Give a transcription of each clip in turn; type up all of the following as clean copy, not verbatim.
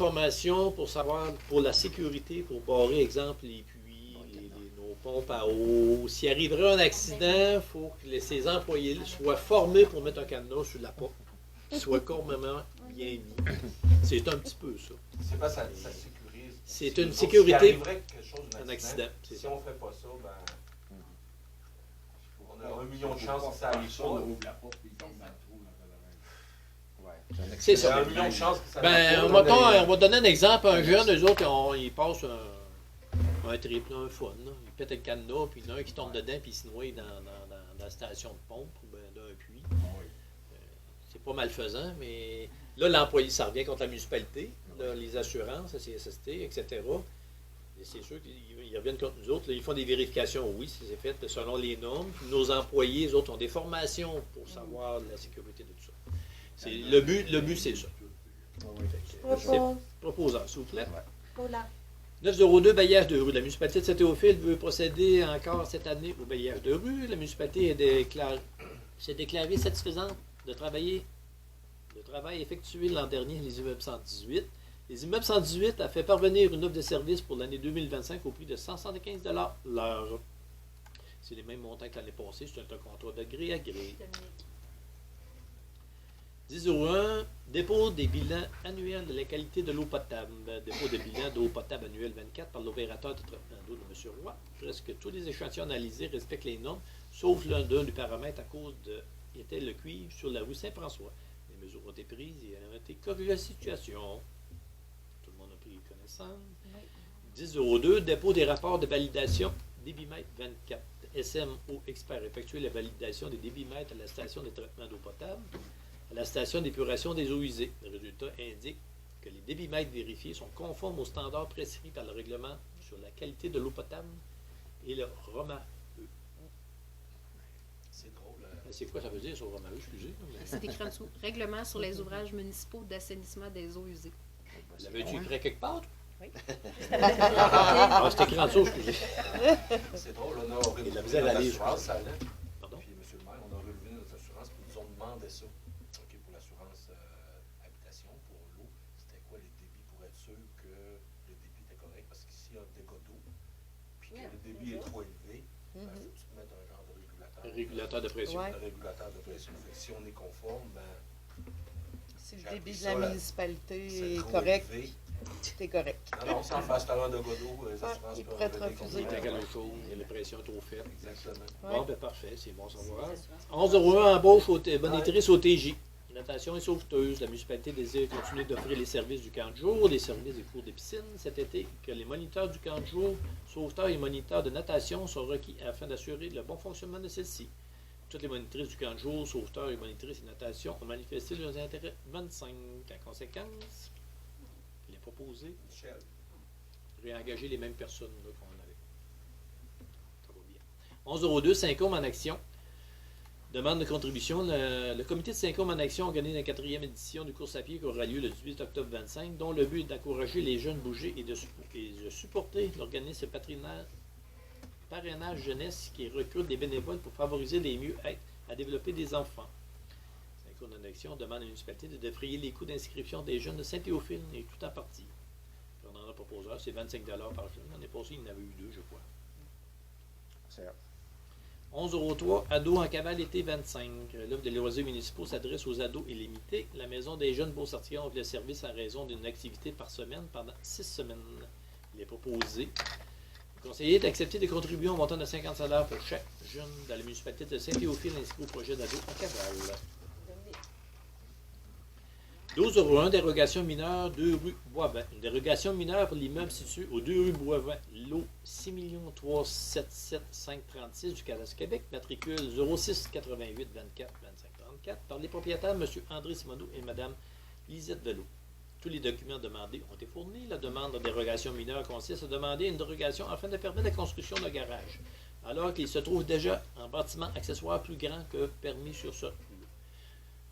d'informations pour savoir, pour la sécurité, pour barrer, exemple, les puits, nos pompes à eau. S'il arriverait un accident, il faut que ces employés soient formés pour mettre un cadenas sur la porte, qu'il soit complètement bien mis. C'est un petit peu ça. C'est pas ça sécurise. C'est une sécurité. S'il arriverait quelque chose, un accident. Si on ne fait pas ça, ben, on a 1 million de chances que ça arrive pas. C'est ça. 1 million de chances que ça Ben, arrive pas. on va donner un exemple. Un jeune, eux autres, ils passent un triple, un fun. Là. Ils pètent le cadenas, puis il y en a un qui tombe dedans, puis il se noie dans la station de pompe ou ben, d'un puits. C'est pas malfaisant, mais là, l'employé, ça revient contre la municipalité, là, les assurances, la CSST, etc. Et c'est sûr qu'ils reviennent contre nous autres. Là, ils font des vérifications, oui, c'est fait selon les normes. Puis nos employés, les autres, ont des formations pour savoir la sécurité de tout ça. Le but, c'est ça. C'est proposant, s'il vous plaît. Voilà. 902, bailliage de rue. La municipalité de Saint-Théophile veut procéder encore cette année au bailliage de rue. La municipalité s'est déclarée satisfaisante de travail effectué l'an dernier les immeubles 118. Les immeubles 118 a fait parvenir une offre de service pour l'année 2025 au prix de 175 $ l'heure. C'est les mêmes montants que l'année passée. C'est un contrat de gré à gré. 1001, dépôt des bilans annuels de la qualité de l'eau potable. Dépôt de bilan d'eau potable annuel 24 par l'opérateur de traitement d'eau de M. Roy. Presque tous les échantillons analysés respectent les normes, sauf l'un d'eux du paramètre à cause était le cuivre sur la rue Saint-François. Les mesures ont été prises et ont été corrigées la situation. Tout le monde a pris connaissance. 1002, dépôt des rapports de validation débitmètre 24. SMO Expert effectué la validation des débitmètres à la station de traitement d'eau potable, à la station d'épuration des eaux usées. Le résultat indique que les débitmètres vérifiés sont conformes aux standards prescrits par le règlement sur la qualité de l'eau potable et le ROMA. C'est drôle. C'est quoi ça veut dire sur ROMA? Excusez. C'est écrit en dessous. Règlement sur les ouvrages municipaux d'assainissement des eaux usées. L'avais-tu écrit quelque part? Oui. Ah, c'est écrit en dessous, excusez. C'est drôle, on a relevé la misère à notre lire. assurance, ça allait. Pardon? Puis, monsieur le maire, on a relevé notre assurance, puis ils nous ont demandé ça. OK, pour l'assurance habitation, pour l'eau, c'était quoi les débits pour être sûr que le débit était correct? Parce qu'ici, il y a un dégât d'eau, puis que le débit est trop élevé, il faut que tu te mettes un genre de régulateur. Un régulateur de pression. Ouais. Un régulateur de pression. Fait que si on est conforme, ben, Si le j'ai débit appris de la ça, là, municipalité c'est est trop correct, élevé. c'est correct. Non, non, sans faire un dégât d'eau, les assurances il peuvent pourrait te revenir refuser. contre Il y a nous. quelque chose, il y a la pression trop faible. Exactement. Bon, ben parfait, c'est bon à savoir. 1101, embauche bonitrice au TJ. Natation et sauveteuse. La municipalité désire continuer d'offrir les services du camp de jour, les services des cours de piscine cet été, que les moniteurs du camp de jour, sauveteurs et moniteurs de natation sont requis afin d'assurer le bon fonctionnement de celle-ci. Toutes les monitrices du camp de jour, sauveteurs et monitrices et natation ont manifesté leurs intérêts 25. En conséquence, il est proposé Michel. réengager les mêmes personnes là, qu'on avait. Ça va bien. 1102, Saint-Côme en action. Demande de contribution. Le comité de Saint-Côme en action organise la 4e édition du course à pied qui aura lieu le 18 octobre 25, dont le but est d'encourager les jeunes bougés et de supporter l'organisme parrainage jeunesse qui recrute des bénévoles pour favoriser les mieux-être à développer des enfants. Saint-Côme en action demande à la municipalité de défrayer les coûts d'inscription des jeunes de Saint-Théophile et tout en partie. On en a proposeur, c'est 25 $ par jeune. L'année passée, il y en avait eu 2, je crois. C'est 1103, ados en cavale été 25. L'offre des loisirs municipaux s'adresse aux ados et limitée. La Maison des jeunes Beau-Sortir offre le service à raison d'une activité par semaine pendant 6 semaines. Il est proposé. Le conseiller est accepté de contribuer en montant de 50 $ pour chaque jeune dans la municipalité de Saint-Théophile inscrit au projet d'ado en cavale. 1201, dérogation mineure, 2 rue Boisvent. Une dérogation mineure pour l'immeuble situé aux 2 rue Boisvent, lot 6 377 536 du Cadastre Québec, matricule 06 88 24 25 34, par les propriétaires M. André Simoneau et Mme Lisette Velot. Tous les documents demandés ont été fournis. La demande de dérogation mineure consiste à demander une dérogation afin de permettre la construction d'un garage, alors qu'il se trouve déjà en bâtiment accessoire plus grand que permis sur ce.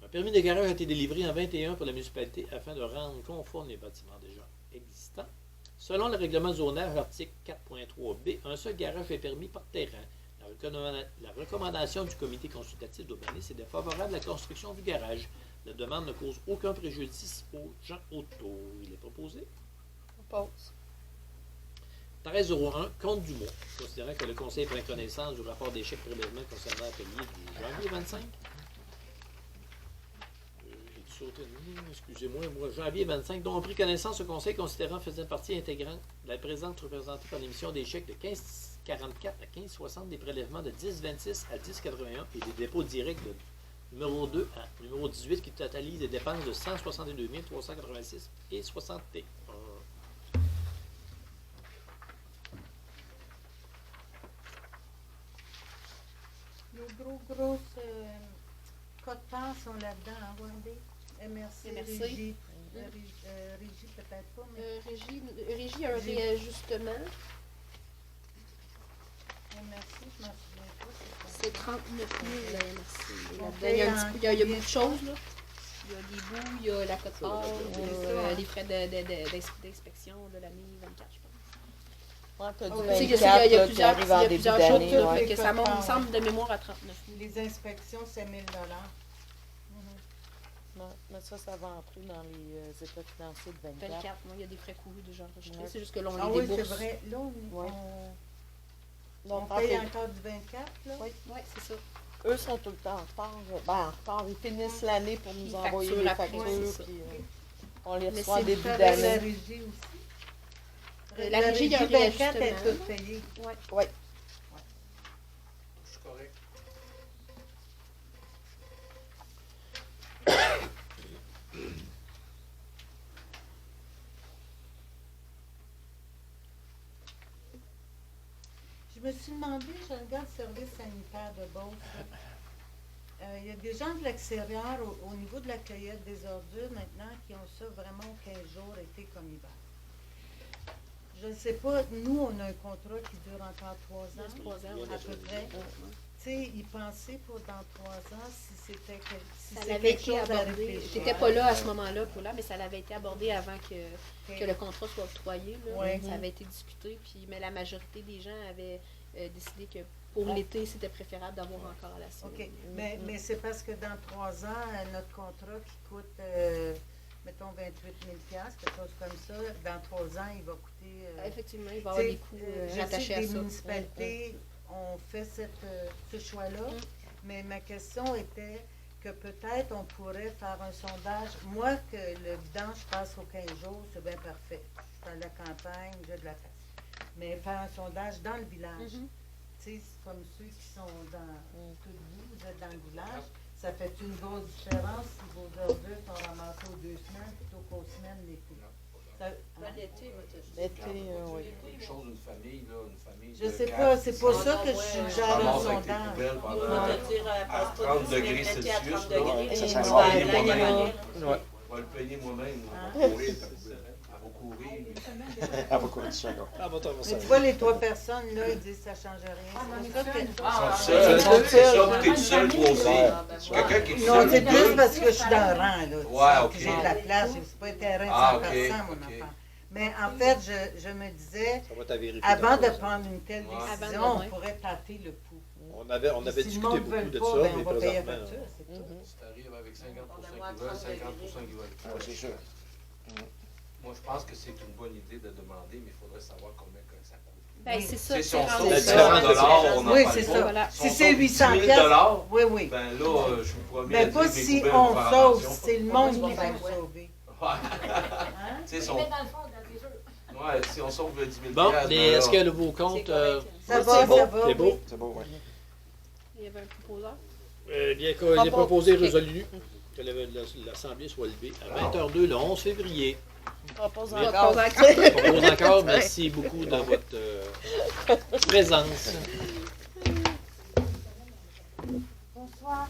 Un permis de garage a été délivré en 21 pour la municipalité afin de rendre conforme les bâtiments déjà existants. Selon le règlement zonage article 4.3b, un seul garage est permis par terrain. La recommandation du comité consultatif d'urbanisme est défavorable à la construction du garage. La demande ne cause aucun préjudice aux gens auto. Il est proposé. On pause. 13,01, compte du mois. Considérant que le Conseil prend connaissance du rapport des chèques prélèvements concernant l'atelier du janvier 25. J'ai sauté une ligne, excusez-moi, janvier 25, dont ont pris connaissance le Conseil considérant faisant partie intégrante de la présente représentée par l'émission des chèques de 15,44 à 15,60, des prélèvements de 10,26 à 10,81 et des dépôts directs de numéro 2 à numéro 18 qui totalisent des dépenses de 162 386 et 61. Les grosses cotes-parts sont là-dedans, hein, Wendy? MRC, MRC. Régie. Régie, peut-être pas, mais Régie a un réajustement. MRC, je m'en souviens pas. C'est 39 000 la MRC. On Là-dedans, paye il y a en- un petit peu- il y a beaucoup de choses. Là. Il y a des bouts, il y a la cote-part, ça. les frais d'inspection de l'année 24, je pense. Ouais, t'as du Ok. 24 Tu sais, il y a là, qui plusieurs, arrive en il y a début plusieurs d'année. choses. Ouais. Fait que ça monte, il me Ouais. semble, de mémoire à 39 000. Les inspections, c'est 1 000 Ouais, mais ça va entrer dans les états financiers de 24. 24, moi, il y a des frais courus déjà enregistrés. Ouais. C'est juste que l'on Ah les oui, c'est débourse. vrai. Là, Ouais. on Donc, en paye fait, encore du 24, là? Oui. Oui, c'est ça. eux sont tout le temps en retard. Ben, en retard. Ils finissent l'année pour nous Ils envoyer facturent les après, factures. ouais, c'est ça. Puis, on les Mais reçoit en c'est début Ça avec la d'année. régie aussi? La régie, il y a un 24 est réajustement. toute payée. Oui. Je suis correct. Je me suis demandé, je regarde le service sanitaire de Beauce. Il y a des gens de l'extérieur au niveau de la cueillette des ordures maintenant qui ont ça vraiment 15 jours, été comme hiver. Je ne sais pas, nous, on a un contrat qui dure encore 3 ans, 3 ans, à peu près. ouais. Tu sais, y penser pour dans 3 ans si c'était si Ça c'est l'avait quelque été chose à abordé. réfléchir. J'étais pas là à ce moment-là, Paula, mais ça l'avait été abordé avant que Ok. le contrat soit octroyé. Là. Ouais. Ça avait été discuté, puis, mais la majorité des gens avaient décidé que pour Ah. l'été, c'était préférable d'avoir encore à la semaine. OK. Mais c'est parce que dans 3 ans, notre contrat qui coûte, mettons, 28 000 quelque chose comme ça, dans 3 ans, il va coûter... Effectivement, il va y avoir des coûts je sais rattachés que à les ça. municipalités ont fait ce choix-là, mais ma question était que peut-être on pourrait faire un sondage. Moi, que le vidange passe aux 15 jours, c'est bien parfait. Je suis dans la campagne, j'ai de la place. Mais faire un sondage dans le village. Mhm. Tu sais, c'est comme ceux qui sont dans tout vous êtes dans le village. Ça fait une grosse différence si vos ordures sont ramassées aux 2 semaines plutôt qu'aux semaines l'été. Ça- L'été, oui. Une chose, une famille, là, une famille. Je de sais 4, pas, c'est pour 5, ça que je suggère un ramasse avec tes sondage. poubelles pendant On va te dire, à passe pas 30 de degrés 30 Celsius, à 30 là, degrés. ça, Et ça tu va vas aller aller à moi-même. Montréal. Ouais. on va le payer moi-même. Hein? On va courir, ta poubelle. Elle va courir. Elle va courir dessus encore. Ah, bon, Mais tu vois, les 3 personnes, là, ils disent que ça ne change rien. C'est pour ça que... Ils sont Ah, seuls. Ils sont C'est ça, seuls. puis t'es seul, toi aussi. Ouais. Quelqu'un qui est Non, seul, c'est deux. plus parce que je suis dans le rang, là. tu Ouais, sais, ok. que j'ai de la place, c'est pas un terrain de Ah, 100 ok, personnes, mon ok. enfant. Mais en fait, je me disais, Ça va être à vérifier. avant dans de le prendre une telle Ouais. décision, Avant de- on pourrait tâter le pouls. On avait Si le discuté monde beaucoup veut de pas, ça, ben, mais on va payer la présentement, facture, c'est tout. Mhm. Si t'arrives avec 50% On a qui moins veulent, 30 50% qui veulent pas. Ouais, c'est sûr. Moi, je pense que c'est une bonne idée de demander, mais il faudrait savoir combien que ça coûte. Ben, c'est ça, Tu sais, si c'est on rendu sauve la ça. 100 différence, $, on en Oui, parle c'est pas. ça. Voilà. Si on c'est sauve 800 10 000 piastres, oui, oui. ben là, je suis pas bien. Mais pas si on sauve, c'est le monde qui va le sauver. Ouais. Hein? Tu sais, si on... Ouais, si on sauve le 10 000 Bon, ben mais là, est-ce que vos comptes. Ça oui, va, c'est beau, ça va, c'est beau. oui. C'est beau, ouais. Il y avait un proposeur. Bien qu'il est proposé résolu que l'Assemblée soit levée à 20h02 le 11 février. Propose Mais- encore. Je propose encore, merci beaucoup de votre présence. Bonsoir.